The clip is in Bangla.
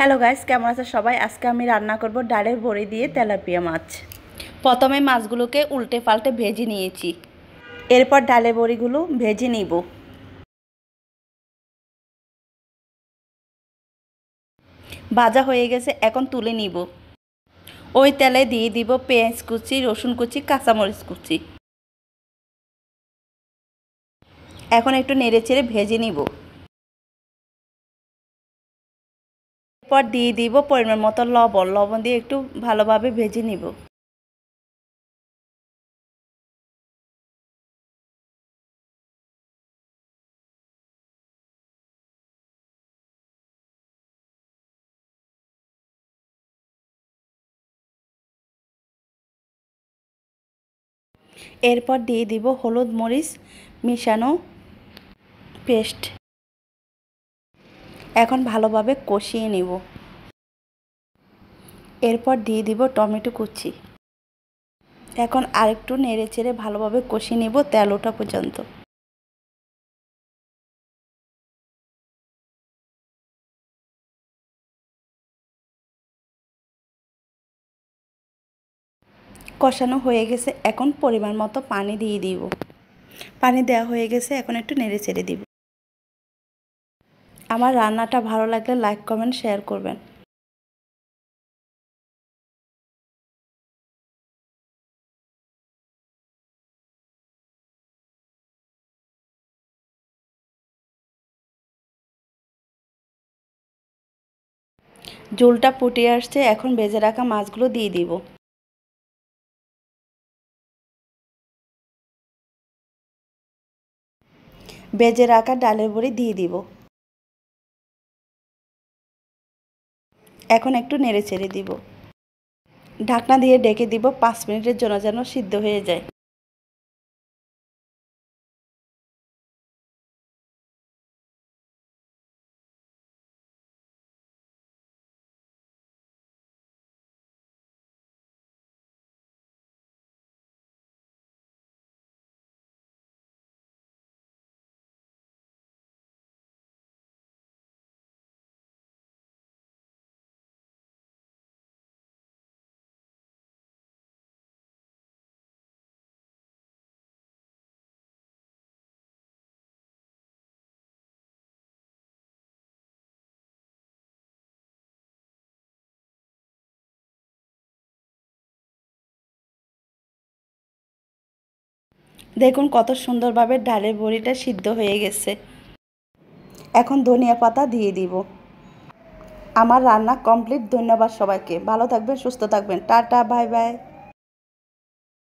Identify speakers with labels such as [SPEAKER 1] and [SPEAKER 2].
[SPEAKER 1] হ্যালো গাইস, কেমন আছে সবাই? আজকে আমি রান্না করব ডালের বড়ি দিয়ে তেলাপিয়া মাছ। প্রথমে মাছগুলোকে উল্টে পাল্টে ভেজে নিয়েছি। এরপর ডালের বড়িগুলো ভেজে নিব। ভাজা হয়ে গেছে, এখন তুলে নিব। ওই তেলে দিয়ে দিব পেঁয়াজ কুচি, রসুন কুচি, কাঁচামরিচ কুচি। এখন একটু নেড়েচেড়ে ভেজে নিব। এরপর দিয়ে দিব পরিমাণ মতো লবণ দিয়ে একটু ভালোভাবে ভেজে নিব। এরপর দিয়ে দিব হলুদ মরিচ মিশানো পেস্ট। এখন ভালোভাবে কষিয়ে নেব। এরপর দিয়ে দিব টমেটো কুচি। এখন আরেকটু নেড়েচেড়ে ভালোভাবে কষিয়ে নেব তেল ওঠা পর্যন্ত। কষানো হয়ে গেছে, এখন পরিমাণ মতো পানি দিয়ে দিব। পানি দেওয়া হয়ে গেছে, এখন একটু নেড়েচেড়ে দিব। আমার রান্নাটা ভালো লাগলে লাইক কমেন্ট শেয়ার করবেন। ঝোলটা ফুটে আসছে, এখন ভেজে রাখা মাছগুলো দিয়ে দিব। ভেজে রাখা ডালের বড়ি দিয়ে দিব। এখন একটু নেড়েচেড়ে দিব। ঢাকনা দিয়ে ঢেকে দিব 5 মিনিটের জন্য, যেন সিদ্ধ হয়ে যায়। দেখুন কত সুন্দরভাবে ডালের বড়িটা সিদ্ধ হয়ে গেছে। এখন ধনিয়া পাতা দিয়ে দিব। আমার রান্না কমপ্লিট। ধন্যবাদ সবাইকে। ভালো থাকবেন, সুস্থ থাকবেন। Tata, bye bye.